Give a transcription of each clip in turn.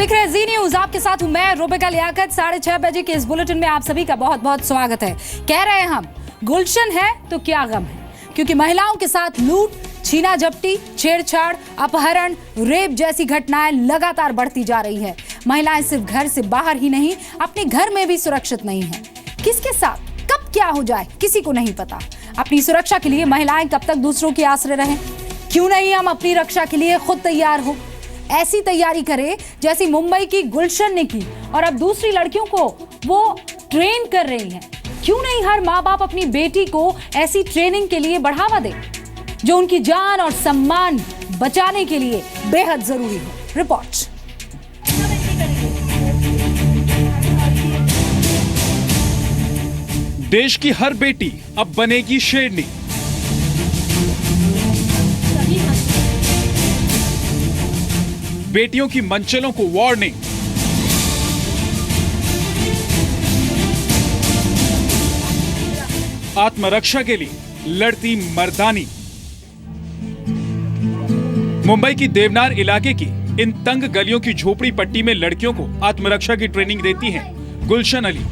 देख रहे हैं जी न्यूज, आपके साथ हूं मैं रुबिका लियाकत। 6:30 बजे के इस बुलेटिन में आप सभी का बहुत बहुत स्वागत है। कह रहे हैं हम गुलशन है तो क्या गम है, क्योंकि महिलाओं के साथ लूट, छीना झपटी, छेड़छाड़, अपहरण, रेप जैसी घटनाएं लगातार बढ़ती जा रही है। महिलाएं सिर्फ घर से बाहर ही नहीं, अपने घर में भी सुरक्षित नहीं है। किसके साथ कब क्या हो जाए किसी को नहीं पता। अपनी सुरक्षा के लिए महिलाएं कब तक दूसरों के आश्रय रहें? क्यों नहीं हम अपनी रक्षा के लिए खुद तैयार हो, ऐसी तैयारी करें जैसी मुंबई की गुलशन ने की और अब दूसरी लड़कियों को वो ट्रेन कर रही हैं। क्यों नहीं हर माँ बाप अपनी बेटी को ऐसी ट्रेनिंग के लिए बढ़ावा दे जो उनकी जान और सम्मान बचाने के लिए बेहद जरूरी है। रिपोर्ट। देश की हर बेटी अब बनेगी शेरनी। बेटियों की मंचलों को वार्निंग। आत्मरक्षा के लिए लड़ती मर्दानी। मुंबई की देवनार इलाके की इन तंग गलियों की झोपड़ी पट्टी में लड़कियों को आत्मरक्षा की ट्रेनिंग देती हैं गुलशन अली।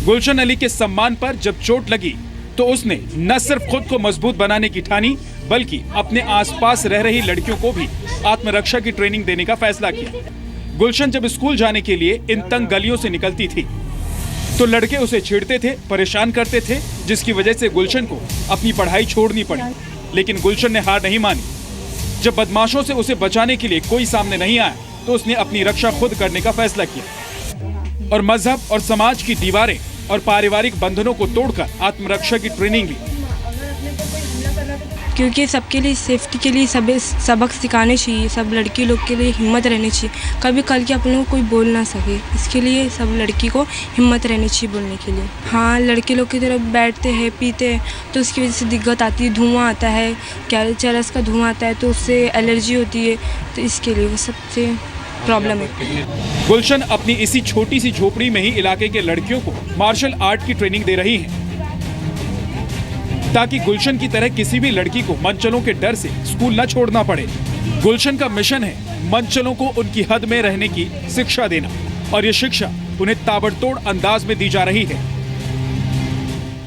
गुलशन अली के सम्मान पर जब चोट लगी तो उसने न सिर्फ खुद को मजबूत बनाने की ठानी, बल्कि अपने आसपास रह रही लड़कियों को भी आत्मरक्षा की ट्रेनिंग देने का फैसला किया। गुलशन जब स्कूल जाने के लिए इन तंग गलियों से निकलती थी तो लड़के उसे छेड़ते थे, परेशान करते थे, जिसकी वजह से गुलशन को अपनी पढ़ाई छोड़नी पड़ी। लेकिन गुलशन ने हार नहीं मानी। जब बदमाशों से उसे बचाने के लिए कोई सामने नहीं आया तो उसने अपनी रक्षा खुद करने का फैसला किया और मजहब और समाज की दीवारें और पारिवारिक बंधनों को तोड़कर आत्मरक्षा की ट्रेनिंग ली। क्योंकि सबके लिए सेफ्टी के लिए सबक सिखाने चाहिए, सब लड़की लोग के लिए हिम्मत रहनी चाहिए। कभी कल के अपन लोग कोई बोल ना सके, इसके लिए सब लड़की को हिम्मत रहनी चाहिए बोलने के लिए। हाँ, लड़के लोग की तरफ बैठते हैं, पीते हैं तो उसकी वजह से दिक्कत आती है, धुआं आता है, क्या चरस का धुआं आता है तो उससे एलर्जी होती है, तो इसके लिए वो सबसे प्रॉब्लम है। गुलशन अपनी इसी छोटी सी झोपड़ी में ही इलाके के लड़कियों को मार्शल आर्ट की ट्रेनिंग दे रही है ताकि गुलशन की तरह किसी भी लड़की को मंचलों के डर से स्कूल न छोड़ना पड़े। गुलशन का मिशन है मंचलों को उनकी हद में रहने की शिक्षा देना और ये शिक्षा उन्हें ताबड़तोड़ अंदाज में दी जा रही है।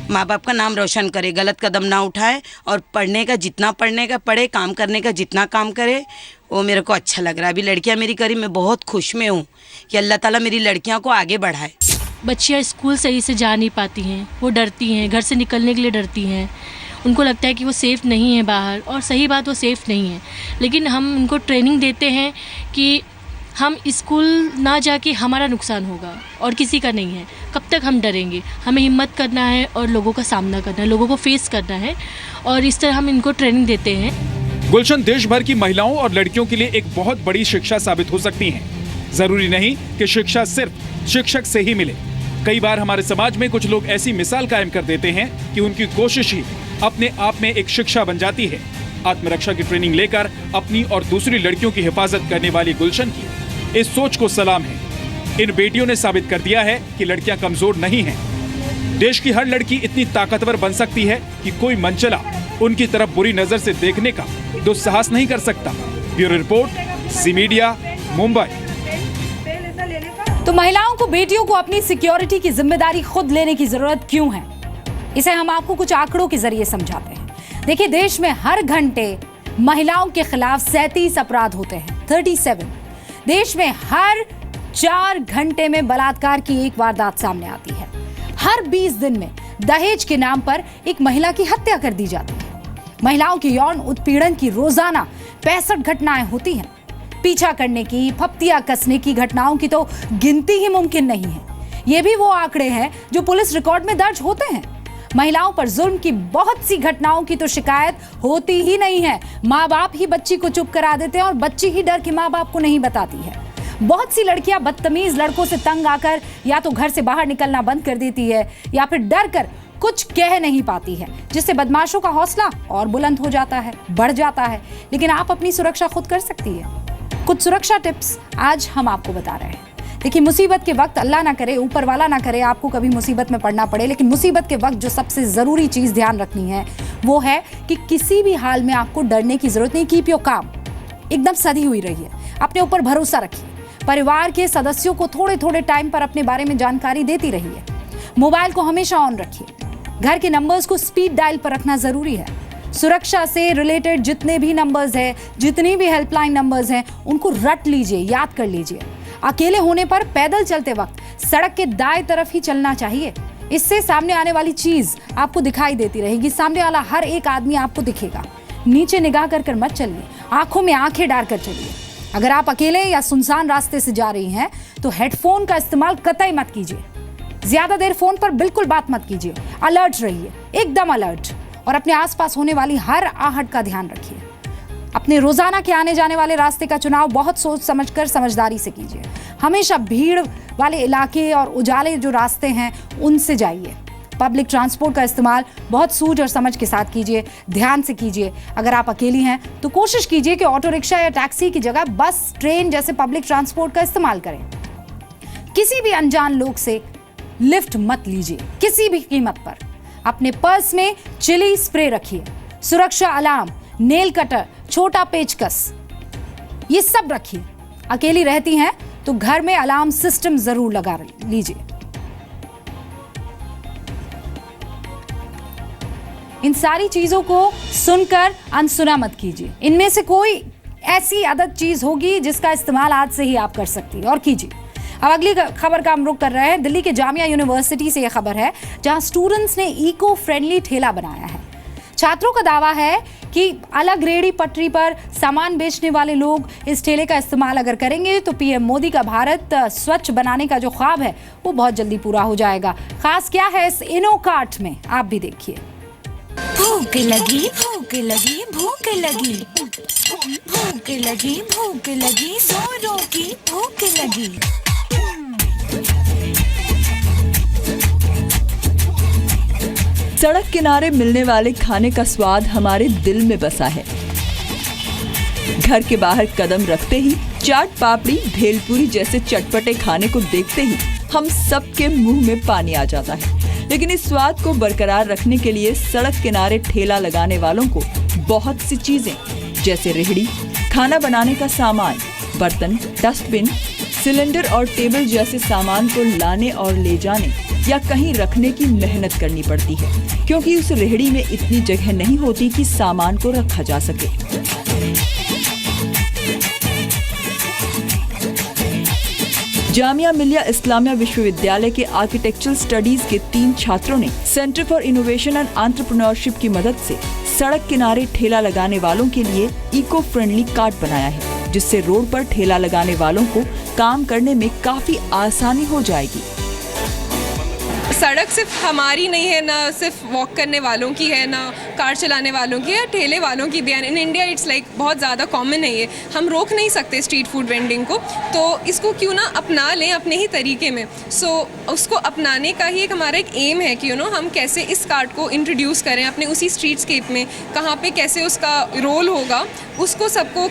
माँ बाप का नाम रोशन करे, गलत कदम ना उठाए और पढ़ने का जितना पढ़ने का पढ़े, काम करने का जितना काम करे, वो मेरे को अच्छा लग रहा है। अभी लड़कियाँ मेरी करी, मैं बहुत खुश में हूँ कि अल्लाह ताला मेरी लड़कियों को आगे बढ़ाए। बच्चियाँ स्कूल सही से जा नहीं पाती हैं, वो डरती हैं, घर से निकलने के लिए डरती हैं। उनको लगता है कि वो सेफ़ नहीं है बाहर, और सही बात वो सेफ़ नहीं है। लेकिन हम उनको ट्रेनिंग देते हैं कि हम स्कूल ना जाके हमारा नुकसान होगा और किसी का नहीं है। कब तक हम डरेंगे? हमें हिम्मत करना है और लोगों का सामना करना है, लोगों को फेस करना है, और इस तरह हम इनको ट्रेनिंग देते हैं। गुलशन देश भर की महिलाओं और लड़कियों के लिए एक बहुत बड़ी शिक्षा साबित हो सकती हैं। जरूरी नहीं कि शिक्षा सिर्फ शिक्षक से ही मिले। कई बार हमारे समाज में कुछ लोग ऐसी मिसाल कायम कर देते हैं कि उनकी कोशिश ही अपने आप में एक शिक्षा बन जाती है। आत्मरक्षा की ट्रेनिंग लेकर अपनी और दूसरी लड़कियों की हिफाजत करने वाली गुलशन की इस सोच को सलाम है। इन बेटियों ने साबित कर दिया है कि लड़कियां कमजोर नहीं हैं। देश की हर लड़की इतनी ताकतवर बन सकती है कि कोई मंचला उनकी तरफ बुरी नजर से देखने का दुस्साहस नहीं कर सकता। ब्यूरो रिपोर्ट, जी मीडिया, मुंबई। तो महिलाओं को, बेटियों को अपनी सिक्योरिटी की जिम्मेदारी खुद लेने की जरूरत क्यों है, इसे हम आपको कुछ आंकड़ों के जरिए समझाते हैं। देखिए, देश में हर घंटे महिलाओं के खिलाफ 37 अपराध होते हैं, 37। देश में हर 4 घंटे में बलात्कार की एक वारदात सामने आती है। हर 20 दिन में दहेज के नाम पर एक महिला की हत्या कर दी जाती है। महिलाओं के यौन उत्पीड़न की रोजाना 65 घटनाएं होती हैं। पीछा करने की, फप्तियां कसने की घटनाओं की तो गिनती ही मुमकिन नहीं है। ये भी वो आंकड़े हैं जो पुलिस रिकॉर्ड में दर्ज होते हैं। महिलाओं पर जुल्म की बहुत सी घटनाओं की तो शिकायत होती ही नहीं है। माँ बाप ही बच्ची को चुप करा देते हैं और बच्ची ही डर के माँ बाप को नहीं बताती है। बहुत सी लड़कियां बदतमीज लड़कों से तंग आकर या तो घर से बाहर निकलना बंद कर देती है या फिर डर कर कुछ कह नहीं पाती है, जिससे बदमाशों का हौसला और बुलंद हो जाता है, बढ़ जाता है। लेकिन आप अपनी सुरक्षा खुद कर सकती है। कुछ सुरक्षा टिप्स आज हम आपको बता रहे हैं। देखिए, मुसीबत के वक्त, अल्लाह ना करे, ऊपर वाला ना करे आपको कभी मुसीबत में पड़ना पड़े, लेकिन मुसीबत के वक्त जो सबसे जरूरी चीज ध्यान रखनी है वो है कि किसी भी हाल में आपको डरने की जरूरत नहीं। कीप योर काम, एकदम सधी हुई रहिए, अपने ऊपर भरोसा रखिए। परिवार के सदस्यों को थोड़े थोड़े टाइम पर अपने बारे में जानकारी देती रहिए। मोबाइल को हमेशा ऑन रखिए। घर के नंबर्स को स्पीड डायल पर रखना जरूरी है। सुरक्षा से रिलेटेड जितने भी नंबर्स हैं, जितनी भी हेल्पलाइन नंबर्स हैं, उनको रट लीजिए, याद कर लीजिए। अकेले होने पर पैदल चलते वक्त सड़क के दाएं तरफ ही चलना चाहिए। इससे सामने आने वाली चीज आपको दिखाई देती रहेगी। सामने वाला हर एक आदमी आपको दिखेगा। नीचे निगाह कर मत चलिए, आंखों में आंखें डालकर चलिए। अगर आप अकेले या सुनसान रास्ते से जा रही हैं तो हेडफोन का इस्तेमाल कतई मत कीजिए। ज्यादा देर फोन पर बिल्कुल बात मत कीजिए। अलर्ट रहिए, एकदम अलर्ट, और अपने आसपास होने वाली हर आहट का ध्यान रखिए। अपने रोजाना के आने जाने वाले रास्ते का चुनाव बहुत सोच समझकर समझदारी से कीजिए। हमेशा भीड़ वाले इलाके और उजाले जो रास्ते हैं उनसे जाइए। पब्लिक ट्रांसपोर्ट का इस्तेमाल बहुत सूझ और समझ के साथ कीजिए, ध्यान से कीजिए। अगर आप अकेली हैं तो कोशिश कीजिए कि ऑटो रिक्शा या टैक्सी की जगह बस, ट्रेन जैसे पब्लिक ट्रांसपोर्ट का इस्तेमाल करें। किसी भी अनजान लोग से लिफ्ट मत लीजिए किसी भी कीमत पर। अपने पर्स में चिली स्प्रे रखिए, सुरक्षा अलार्म, नेल कटर, छोटा पेचकस, ये सब रखिए। अकेली रहती हैं तो घर में अलार्म सिस्टम जरूर लगा लीजिए। इन सारी चीजों को सुनकर अनसुना मत कीजिए। इनमें से कोई ऐसी आदत चीज होगी जिसका इस्तेमाल आज से ही आप कर सकती है, और कीजिए। अब अगली खबर का हम रुख कर रहे हैं। दिल्ली के जामिया यूनिवर्सिटी से यह खबर है, जहां स्टूडेंट्स ने इको फ्रेंडली ठेला बनाया है। छात्रों का दावा है कि अलग रेहड़ी पटरी पर सामान बेचने वाले लोग इस ठेले का इस्तेमाल अगर करेंगे तो पीएम मोदी का भारत स्वच्छ बनाने का जो ख्वाब है वो बहुत जल्दी पूरा हो जाएगा। खास क्या है इस इनो कार्ट में, आप भी देखिए। भूख लगी, भूख लगी, भूख लगी, भूख लगी, भूख लगी, जोरों की भूख लगी। सड़क किनारे मिलने वाले खाने का स्वाद हमारे दिल में बसा है। घर के बाहर कदम रखते ही चाट पापड़ी, भेलपुरी जैसे चटपटे खाने को देखते ही हम सबके मुंह में पानी आ जाता है। लेकिन इस स्वाद को बरकरार रखने के लिए सड़क किनारे ठेला लगाने वालों को बहुत सी चीजें जैसे रेहड़ी, खाना बनाने का सामान, बर्तन, डस्टबिन, सिलेंडर और टेबल जैसे सामान को लाने और ले जाने या कहीं रखने की मेहनत करनी पड़ती है, क्योंकि उस रेहड़ी में इतनी जगह नहीं होती कि सामान को रखा जा सके। जामिया मिलिया इस्लामिया विश्वविद्यालय के आर्किटेक्चरल स्टडीज के 3 छात्रों ने centre for innovation and entrepreneurship की मदद से सड़क किनारे ठेला लगाने वालों के लिए इको फ्रेंडली कार्ट बनाया है, जिससे रोड पर ठेला लगाने वालों को काम करने में काफी आसानी हो जाएगी। सड़क सिर्फ हमारी नहीं है, ना सिर्फ वॉक करने वालों की है, ना कार चलाने वालों की है, ठेले वालों की भी है। इन इंडिया इट्स लाइक बहुत ज़्यादा कॉमन है ये। हम रोक नहीं सकते स्ट्रीट फूड वेंडिंग को, तो इसको क्यों ना अपना लें अपने ही तरीके में। सो उसको अपनाने का ही एक हमारा एक एम है कि हम कैसे इस कार्ट को इंट्रोड्यूस करें अपने उसी स्ट्रीटस्केप में, कहाँ पे कैसे उसका रोल होगा, उसको सबको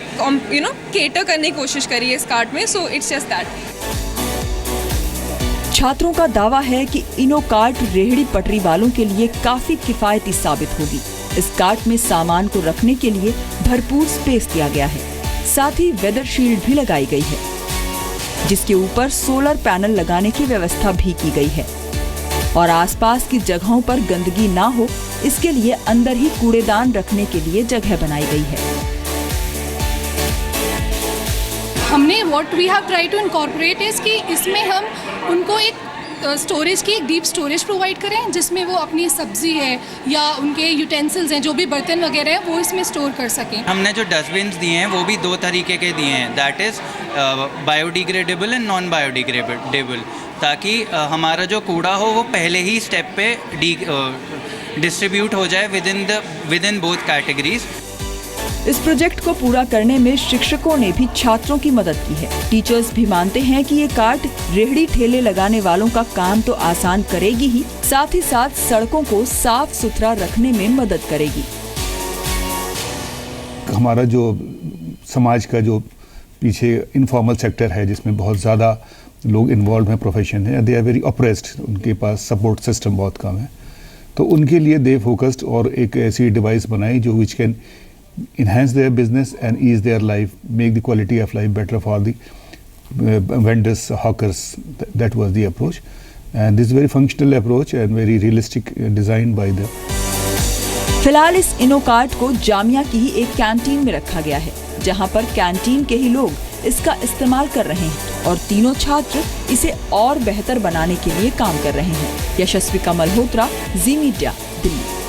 केटर करने की कोशिश करिए इस कार्ट में। So it's just that. छात्रों का दावा है कि इनो कार्ट रेहड़ी पटरी वालों के लिए काफी किफायती साबित होगी। इस कार्ट में सामान को रखने के लिए भरपूर स्पेस दिया गया है। साथ ही वेदर शील्ड भी लगाई गई है, जिसके ऊपर सोलर पैनल लगाने की व्यवस्था भी की गई है। और आसपास की जगहों पर गंदगी ना हो, इसके लिए अंदर ही कूड़ेदान रखने के लिए जगह बनाई गई है। हमने what we have try to incorporate is कि इसमें हम उनको एक स्टोरेज की एक डीप स्टोरेज प्रोवाइड करें, जिसमें वो अपनी सब्जी है या उनके यूटेंसिल्स हैं, जो भी बर्तन वगैरह है, वो इसमें स्टोर कर सकें। हमने जो डस्टबिन्स दिए हैं वो भी 2 तरीके के दिए हैं, that is biodegradable and non biodegradable, ताकि हमारा जो कूड़ा हो वो पहले ही स्टेप पे डिस्ट्रीब्यूट हो जाए विद इन बोथ कैटेगरीज। इस प्रोजेक्ट को पूरा करने में शिक्षकों ने भी छात्रों की मदद की है। टीचर्स भी मानते हैं कि ये कार्ट रेहड़ी ठेले लगाने वालों का काम तो आसान करेगी ही साथ सड़कों को साफ सुथरा रखने में मदद करेगी। हमारा जो समाज का जो पीछे इनफॉर्मल सेक्टर है, जिसमें बहुत ज़्यादा लोग इन्वॉल्व हैं, प्रोफेशन है, दे आर वेरी ऑप्रेस्ड, उनके पास सपोर्ट सिस्टम बहुत कम है, तो उनके लिए दे फोकस्ड और एक ऐसी डिवाइस बनाई जो which can enhance their business and ease their life, make the quality of life better for the vendors, hawkers. That was the approach, and this is very functional approach and very realistic design by the. फिलहाल इस इनोकार्ट को जामिया की ही एक canteen में रखा गया है, जहां पर कैंटीन के ही लोग इसका इस्तेमाल कर रहे हैं और तीनों छात्र इसे और बेहतर बनाने के लिए काम कर रहे हैं। यशस्विका मल्होत्रा, जी मीडिया, दिल्ली।